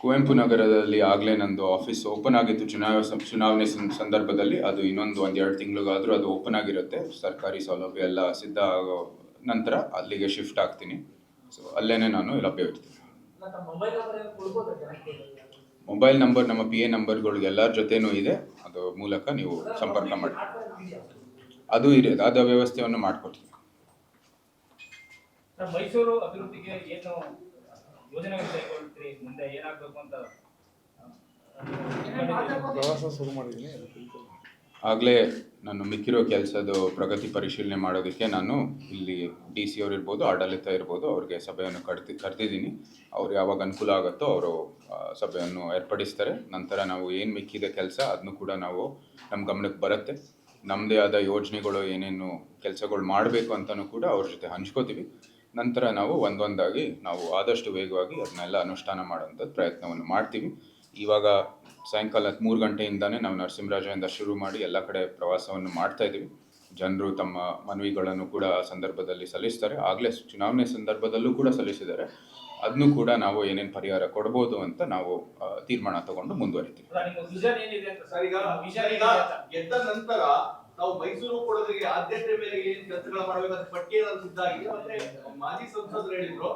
ಕುವೆಂಪು ನಗರದಲ್ಲಿ ಆಗಲೇ ನಂದು ಆಫೀಸ್ ಓಪನ್ ಆಗಿತ್ತು ಚುನಾವಣೆ ಸಂದರ್ಭದಲ್ಲಿ. ಅದು ಇನ್ನೊಂದು 1-2 ತಿಂಗಳಿಗಾದರೂ ಅದು ಓಪನ್ ಆಗಿರುತ್ತೆ. ಸರ್ಕಾರಿ ಸೌಲಭ್ಯ ಎಲ್ಲ ಸಿದ್ಧ ಆಗೋ ನಂತರ ಅಲ್ಲಿಗೆ ಶಿಫ್ಟ್ ಆಗ್ತೀನಿ. ಸೊ ಅಲ್ಲೇನೆ ನಾನು ಲಭ್ಯವಿರ್ತೀನಿ. ಮೊಬೈಲ್ ನಂಬರ್ ನಮ್ಮ PA ನಂಬರ್ಗಳಿಗೆ ಎಲ್ಲರ ಜೊತೆನೂ ಇದೆ. ಅದು ಮೂಲಕ ನೀವು ಸಂಪರ್ಕ ಮಾಡಿ. ಅದು ಇದೆ, ಅದು ವ್ಯವಸ್ಥೆಯನ್ನು ಮಾಡಿಕೊಡ್ತೀವಿ. ಮೈಸೂರು ಅಭಿವೃದ್ಧಿಗೆ ಏನು ಯೋಜನೆಗಳು ಕೈಗೊಳ್ತೀರಿ, ಮುಂದೆ ಏನಾಗಬೇಕು ಅಂತ ಪ್ರವಾಸ ಶುರು ಮಾಡಿದ್ದೀನಿ. ಆಗಲೇ ನಾನು ಮಿಕ್ಕಿರೋ ಕೆಲಸದ ಪ್ರಗತಿ ಪರಿಶೀಲನೆ ಮಾಡೋದಕ್ಕೆ ನಾನು ಇಲ್ಲಿ DC ಅವರು ಇರ್ಬೋದು, ಆಡಳಿತ ಇರ್ಬೋದು, ಅವ್ರಿಗೆ ಸಭೆಯನ್ನು ಕರೆದಿದ್ದೀನಿ. ಅವ್ರು ಯಾವಾಗ ಅನುಕೂಲ ಆಗುತ್ತೋ ಅವರು ಸಭೆಯನ್ನು ಏರ್ಪಡಿಸ್ತಾರೆ. ನಂತರ ನಾವು ಏನು ಮಿಕ್ಕಿದ ಕೆಲಸ ಅದನ್ನು ಕೂಡ ನಾವು ನಮ್ಮ ಗಮನಕ್ಕೆ ಬರುತ್ತೆ. ನಮ್ಮದೇ ಆದ ಯೋಜನೆಗಳು ಏನೇನು ಕೆಲಸಗಳು ಮಾಡಬೇಕು ಅಂತಲೂ ಕೂಡ ಅವ್ರ ಜೊತೆ ಹಂಚ್ಕೋತೀವಿ. ನಂತರ ನಾವು ಒಂದೊಂದಾಗಿ ನಾವು ಆದಷ್ಟು ವೇಗವಾಗಿ ಅದನ್ನೆಲ್ಲ ಅನುಷ್ಠಾನ ಮಾಡೋಂಥದ್ದು ಪ್ರಯತ್ನವನ್ನು ಮಾಡ್ತೀವಿ. ಇವಾಗ ಸಾಯಂಕಾಲ 3 ಗಂಟೆಯಿಂದನೇ ನಾವು ನರಸಿಂಹರಾಜದಿಂದ ಶುರು ಮಾಡಿ ಎಲ್ಲ ಕಡೆ ಪ್ರವಾಸವನ್ನು ಮಾಡ್ತಾ ಇದ್ದೀವಿ. ಜನರು ತಮ್ಮ ಮನವಿಗಳನ್ನು ಕೂಡ ಆ ಸಂದರ್ಭದಲ್ಲಿ ಸಲ್ಲಿಸ್ತಾರೆ. ಆಗಲೇ ಚುನಾವಣೆ ಸಂದರ್ಭದಲ್ಲೂ ಕೂಡ ಸಲ್ಲಿಸಿದ್ದಾರೆ. ಅದನ್ನು ಕೂಡ ನಾವು ಏನೇನು ಪರಿಹಾರ ಕೊಡ್ಬೋದು ಅಂತ ನಾವು ತೀರ್ಮಾನ ತಗೊಂಡು ಮುಂದುವರಿತೀವಿ. ಗೆದ್ದ ನಂತರ ನಾವು ಮೈಸೂರು ಕೊಡೋದಕ್ಕೆ ಆದ್ಯತೆ ಮೇಲೆ ಏನ್ ಕೆಲಸಗಳು ಮಾಡಬೇಕು ಅಂತ ಪಟ್ಟಿಯನ್ನು ಸಿದ್ಧ ಆಗಿದೆ. ಮತ್ತೆ ಮಾಜಿ ಸಂಸದರು ಹೇಳಿದ್ರು,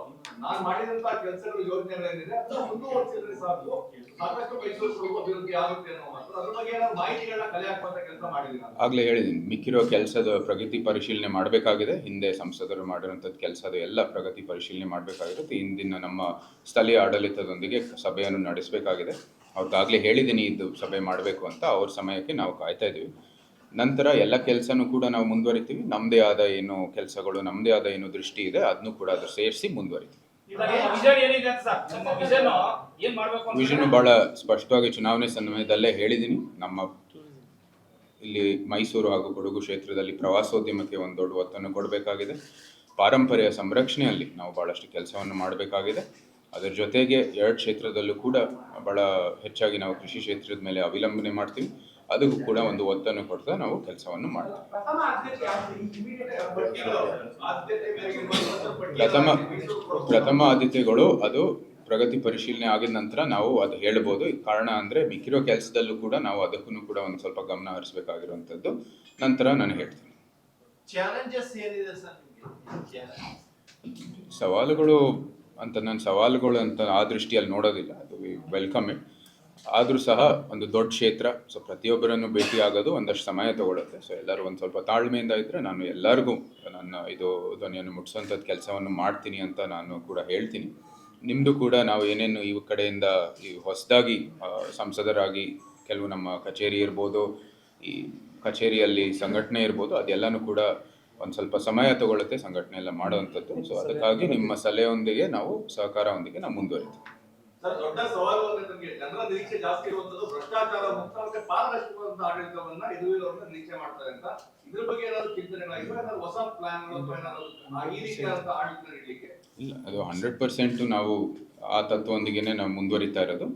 ನಾನು ಮಾಡಿದಂತಹ ಕೆಲಸಗಳು ಯೋಜನೆಗಳೇನಿದೆ ಅದನ್ನ ಮುಂದುವರಿಸಿದ್ರೆ ಸಾಕು, ಸಾಕಷ್ಟು ಮೈಸೂರು ಕೊಡಗು ಅಭಿವೃದ್ಧಿ ಆಗುತ್ತೆ ಅನ್ನೋ ಮಾತು. ಅದ್ರ ಬಗ್ಗೆ ಏನಾದ್ರು ಮಾಹಿತಿಗಳನ್ನ ಕಲೆ ಹಾಕುವಂತ ಕೆಲಸ ಮಾಡಿದೀನಿ. ಆಗ್ಲೇ ಹೇಳಿದ್ದೀನಿ, ಮಿಕ್ಕಿರೋ ಕೆಲಸದ ಪ್ರಗತಿ ಪರಿಶೀಲನೆ ಮಾಡಬೇಕಾಗಿದೆ. ಹಿಂದೆ ಸಂಸದರು ಮಾಡಿರುವಂಥದ್ದು ಕೆಲಸದ ಎಲ್ಲ ಪ್ರಗತಿ ಪರಿಶೀಲನೆ ಮಾಡಬೇಕಾಗಿರುತ್ತೆ. ಇಂದಿನ ನಮ್ಮ ಸ್ಥಳೀಯ ಆಡಳಿತದೊಂದಿಗೆ ಸಭೆಯನ್ನು ನಡೆಸಬೇಕಾಗಿದೆ. ಅವ್ರಿಗಾಗಲೇ ಹೇಳಿದ್ದೀನಿ ಇದು ಸಭೆ ಮಾಡಬೇಕು ಅಂತ. ಅವ್ರ ಸಮಯಕ್ಕೆ ನಾವು ಕಾಯ್ತಾ ಇದ್ದೀವಿ. ನಂತರ ಎಲ್ಲ ಕೆಲಸನೂ ಕೂಡ ನಾವು ಮುಂದುವರಿತೀವಿ. ನಮ್ಮದೇ ಆದ ಏನು ಕೆಲಸಗಳು, ನಮ್ಮದೇ ಆದ ಏನು ದೃಷ್ಟಿ ಇದೆ ಅದನ್ನು ಕೂಡ ಅದು ಸೇರಿಸಿ ಮುಂದುವರಿತೀವಿ. ವಿಷನ್ ಭಾಳ ಸ್ಪಷ್ಟವಾಗಿ ಚುನಾವಣೆ ಸಮಯದಲ್ಲೇ ಹೇಳಿದ್ದೀನಿ. ನಮ್ಮ ಇಲ್ಲಿ ಮೈಸೂರು ಹಾಗೂ ಕೊಡಗು ಕ್ಷೇತ್ರದಲ್ಲಿ ಪ್ರವಾಸೋದ್ಯಮಕ್ಕೆ ಒಂದು ದೊಡ್ಡ ಒತ್ತನ್ನು ಕೊಡಬೇಕಾಗಿದೆ. ಪಾರಂಪರ್ಯ ಸಂರಕ್ಷಣೆಯಲ್ಲಿ ನಾವು ಭಾಳಷ್ಟು ಕೆಲಸವನ್ನು ಮಾಡಬೇಕಾಗಿದೆ. ಅದರ ಜೊತೆಗೆ 2 ಕ್ಷೇತ್ರದಲ್ಲೂ ಕೂಡ ಭಾಳ ಹೆಚ್ಚಾಗಿ ನಾವು ಕೃಷಿ ಕ್ಷೇತ್ರದ ಮೇಲೆ ಅವಲಂಬನೆ ಮಾಡ್ತೀವಿ. ಅದಕ್ಕೂ ಕೂಡ ಒಂದು ಒತ್ತನ್ನು ಕೊಡ್ತಾ ನಾವು ಕೆಲಸವನ್ನು ಮಾಡ್ತೀವಿ. ಪ್ರಥಮ ಆದ್ಯತೆಗಳು ಅದು ಪ್ರಗತಿ ಪರಿಶೀಲನೆ ಆಗಿದ ನಂತರ ನಾವು ಅದು ಹೇಳ್ಬೋದು. ಕಾರಣ ಅಂದರೆ ಮಿಕ್ಕಿರೋ ಕೆಲಸದಲ್ಲೂ ಕೂಡ ನಾವು ಅದಕ್ಕೂ ಕೂಡ ಒಂದು ಸ್ವಲ್ಪ ಗಮನ ಹರಿಸಬೇಕಾಗಿರುವಂಥದ್ದು. ನಂತರ ನಾನು ಹೇಳ್ತೀನಿ. ಸವಾಲುಗಳು ಅಂತ ನಾನು ಸವಾಲುಗಳು ಅಂತ ಆ ದೃಷ್ಟಿಯಲ್ಲಿ ನೋಡೋದಿಲ್ಲ. ಅದು ವೆಲ್ಕಮ್ ಇಟ್. ಆದರೂ ಸಹ ಒಂದು ದೊಡ್ಡ ಕ್ಷೇತ್ರ, ಸೊ ಪ್ರತಿಯೊಬ್ಬರನ್ನು ಭೇಟಿ ಆಗೋದು ಒಂದಷ್ಟು ಸಮಯ ತಗೊಳುತ್ತೆ. ಸೊ ಎಲ್ಲರೂ ಒಂದು ಸ್ವಲ್ಪ ತಾಳ್ಮೆಯಿಂದ ಇದ್ದರೆ ನಾನು ಎಲ್ಲರಿಗೂ ನನ್ನ ಇದು ಧ್ವನಿಯನ್ನು ಮುಟ್ಟಿಸೋಂಥದ್ದು ಕೆಲಸವನ್ನು ಮಾಡ್ತೀನಿ ಅಂತ ನಾನು ಕೂಡ ಹೇಳ್ತೀನಿ. ನಿಮ್ಮದು ಕೂಡ ನಾವು ಏನೇನು ಈ ಕಡೆಯಿಂದ ಈ ಹೊಸದಾಗಿ ಸಂಸದರಾಗಿ ಕೆಲವು ನಮ್ಮ ಕಚೇರಿ ಇರ್ಬೋದು, ಈ ಕಚೇರಿಯಲ್ಲಿ ಸಂಘಟನೆ ಇರ್ಬೋದು, ಅದೆಲ್ಲನೂ ಕೂಡ ಒಂದು ಸ್ವಲ್ಪ ಸಮಯ ತಗೊಳುತ್ತೆ ಸಂಘಟನೆ ಎಲ್ಲ ಮಾಡುವಂಥದ್ದು. ಸೊ ಅದಕ್ಕಾಗಿ ನಿಮ್ಮ ಸಲಹೆಯೊಂದಿಗೆ ನಾವು ಸಹಕಾರದೊಂದಿಗೆ ನಾವು ಮುಂದುವರಿತೀವಿ. ದೊಡ್ಡ ಸವಾಲು ನಮಗೆ ಜನರ ನಿರೀಕ್ಷೆ ಜಾಸ್ತಿ ಇರುವಂತದ್ದು ಭ್ರಷ್ಟಾಚಾರ ಮುಕ್ತ ಮತ್ತೆ ಪಾರದರ್ಶಕವಾದ ಆಡಳಿತವನ್ನ ಯದುವೀರವ್ರನ್ನ ನಿರೀಕ್ಷೆ ಮಾಡ್ತಾರೆ ಅಂತ. ಇದ್ರ ಬಗ್ಗೆ ಏನಾದ್ರು ಚಿಂತನೆಗಳಾಗಿವೆ, ಏನಾದ್ರು ಹೊಸ ಪ್ಲಾನ್ ಈ ರೀತಿಯಾದಂತಹ ಆಡಳಿತ ನೀಡಲಿಕ್ಕೆ? ಇಲ್ಲ, ಅದು 100% ನಾವು ಆ ತತ್ವದೊಂದಿಗೆ ನಾವು ಮುಂದುವರಿತಾ ಇರೋದು.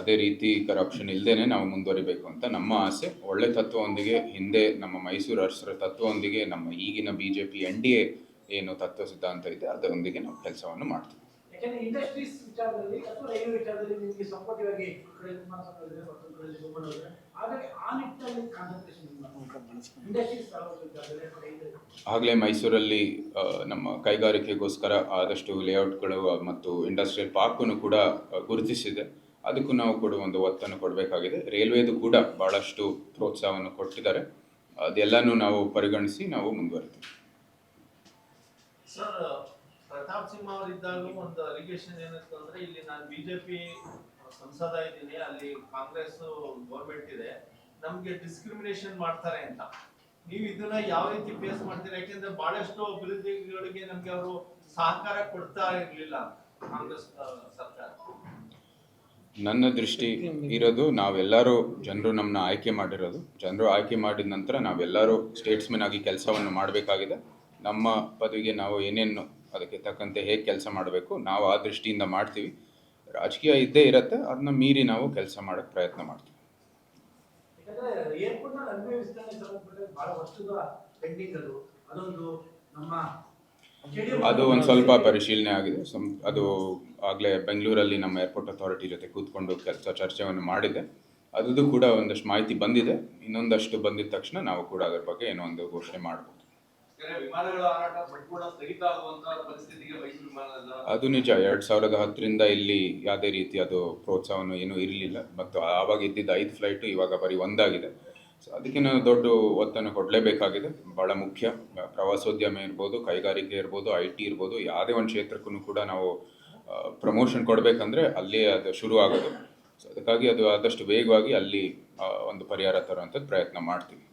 ಅದೇ ರೀತಿ ಕರಪ್ಷನ್ ಇಲ್ಲದೇನೆ ನಾವು ಮುಂದುವರಿಬೇಕು ಅಂತ ನಮ್ಮ ಆಸೆ. ಒಳ್ಳೆ ತತ್ವದೊಂದಿಗೆ ಹಿಂದೆ ನಮ್ಮ ಮೈಸೂರು ಅರಸರ ತತ್ವದೊಂದಿಗೆ ನಮ್ಮ ಈಗಿನ BJP NDA ಏನು ತತ್ವ ಸಿದ್ಧಾಂತ ಇದೆ ಅದರೊಂದಿಗೆ ನಾವು ಕೆಲಸವನ್ನು ಮಾಡ್ತೀವಿ. ಇಂಡಸ್ಟ್ರೀಸ್ ವಿಚಾರದಲ್ಲಿ ಅಥವಾ ರೈಲ್ವೆ ವಿಚಾರದಲ್ಲಿ ನಿಮಗೆ ಸಂಪೂರ್ಣವಾಗಿ ಆಗಲೇ ಮೈಸೂರಲ್ಲಿ ನಮ್ಮ ಕೈಗಾರಿಕೆಗೋಸ್ಕರ ಆದಷ್ಟು ಲೇಔಟ್ಗಳು ಮತ್ತು ಇಂಡಸ್ಟ್ರಿಯಲ್ ಪಾರ್ಕನ್ನು ಕೂಡ ಗುರುತಿಸಿದೆ. ಅದಕ್ಕೂ ನಾವು ಕೂಡ ಒಂದು ಒತ್ತನ್ನು ಕೊಡಬೇಕಾಗಿದೆ. ರೈಲ್ವೆದು ಕೂಡ ಭಾಳಷ್ಟು ಪ್ರೋತ್ಸಾಹವನ್ನು ಕೊಟ್ಟಿದ್ದಾರೆ. ಅದೆಲ್ಲನೂ ನಾವು ಪರಿಗಣಿಸಿ ನಾವು ಮುಂದುವರಿತೀವಿ. ಸರ್, ಪ್ರತಾಪ್ ಸಿಂಹ ಅವರಿದ್ದಾಗ ಒಂದು ಅಲಿಗೇಷನ್ ಏನಿತ್ತು ಅಂದ್ರೆ, ಇಲ್ಲಿ ನಾನು BJP ಸಂಸದ ಇದ್ದೀನಿ, ಅಲ್ಲಿ ಕಾಂಗ್ರೆಸ್ ಗೌರ್ಮೆಂಟ್ ಇದೆ, ನಮ್ಗೆ ಡಿಸ್ಕ್ರಿಮಿನೇಷನ್ ಮಾಡ್ತಾರೆ ಅಂತ. ನೀವು ಇದನ್ನ ಯಾವ ರೀತಿ ಫೇಸ್ ಮಾಡ್ತೀರಾ? ಯಾಕೆಂದ್ರೆ ಬಹಳಷ್ಟು ಅಭಿವೃದ್ಧಿಗಳಿಗೆ ನಮ್ಗೆ ಅವರು ಸಹಕಾರ ಕೊಡ್ತಾ ಇರ್ಲಿಲ್ಲ ಕಾಂಗ್ರೆಸ್ ಸರ್ಕಾರ. ನನ್ನ ದೃಷ್ಟಿ ಇರೋದು, ನಾವೆಲ್ಲರೂ ಜನರು ನಮ್ಮನ್ನ ಆಯ್ಕೆ ಮಾಡಿರೋದು. ಜನರು ಆಯ್ಕೆ ಮಾಡಿದ ನಂತರ ನಾವೆಲ್ಲರೂ ಸ್ಟೇಟ್ಸ್ಮನ್ ಆಗಿ ಕೆಲಸವನ್ನು ಮಾಡಬೇಕಾಗಿದೆ. ನಮ್ಮ ಪದವಿಗೆ ನಾವು ಏನೇನು ಅದಕ್ಕೆ ತಕ್ಕಂತೆ ಹೇಗೆ ಕೆಲಸ ಮಾಡಬೇಕು ನಾವು ಆ ದೃಷ್ಟಿಯಿಂದ ಮಾಡ್ತೀವಿ. ರಾಜಕೀಯ ಇದ್ದೇ ಇರುತ್ತೆ, ಅದನ್ನ ಮೀರಿ ನಾವು ಕೆಲಸ ಮಾಡೋಕ್ಕೆ ಪ್ರಯತ್ನ ಮಾಡ್ತೀವಿ. ಅದು ಒಂದು ಸ್ವಲ್ಪ ಪರಿಶೀಲನೆ ಆಗಿದೆ. ಅದು ಆಗಲೇ ಬೆಂಗಳೂರಲ್ಲಿ ನಮ್ಮ ಏರ್ಪೋರ್ಟ್ ಅಥಾರಿಟಿ ಜೊತೆ ಕೂತ್ಕೊಂಡು ಚರ್ಚೆಯನ್ನು ಮಾಡಿದೆ. ಅದು ಕೂಡ ಒಂದಷ್ಟು ಮಾಹಿತಿ ಬಂದಿದೆ. ಇನ್ನೊಂದಷ್ಟು ಬಂದಿದ ತಕ್ಷಣ ನಾವು ಕೂಡ ಅದರ ಬಗ್ಗೆ ಏನೋ ಒಂದು ಘೋಷಣೆ ಮಾಡ್ಬೋದು. ಯಾಕಂದ್ರೆ ವಿಮಾನಗಳ ಹಾರಾಟ ಸಂಪೂರ್ಣ ಸ್ಥಗಿತ ಆಗುವಂತಹ ಪರಿಸ್ಥಿತಿಗೆ ಮೈಸೂರು ವಿಮಾನದ ಅದು ನಿಜ. 2010ರಿಂದ ಇಲ್ಲಿ ಯಾವುದೇ ರೀತಿ ಅದು ಪ್ರೋತ್ಸಾಹವನ್ನು ಏನೂ ಇರಲಿಲ್ಲ. ಮತ್ತು ಆವಾಗ ಇದ್ದಿದ್ದ 5 ಫ್ಲೈಟು ಇವಾಗ ಬರೀ ಒಂದಾಗಿದೆ. ಸೊ ಅದಕ್ಕೆ ನಾವು ದೊಡ್ಡ ಒತ್ತನ್ನು ಕೊಡಲೇಬೇಕಾಗಿದೆ. ಭಾಳ ಮುಖ್ಯ. ಪ್ರವಾಸೋದ್ಯಮ ಇರ್ಬೋದು, ಕೈಗಾರಿಕೆ ಇರ್ಬೋದು, IT ಇರ್ಬೋದು, ಯಾವುದೇ ಒಂದು ಕ್ಷೇತ್ರಕ್ಕೂ ಕೂಡ ನಾವು ಪ್ರಮೋಷನ್ ಕೊಡಬೇಕಂದ್ರೆ ಅಲ್ಲೇ ಅದು ಶುರು ಆಗೋದು. ಸೊ ಅದಕ್ಕಾಗಿ ಅದು ಆದಷ್ಟು ವೇಗವಾಗಿ ಅಲ್ಲಿ ಒಂದು ಪರಿಹಾರ ತರುವಂಥದ್ದು ಪ್ರಯತ್ನ ಮಾಡ್ತೀವಿ.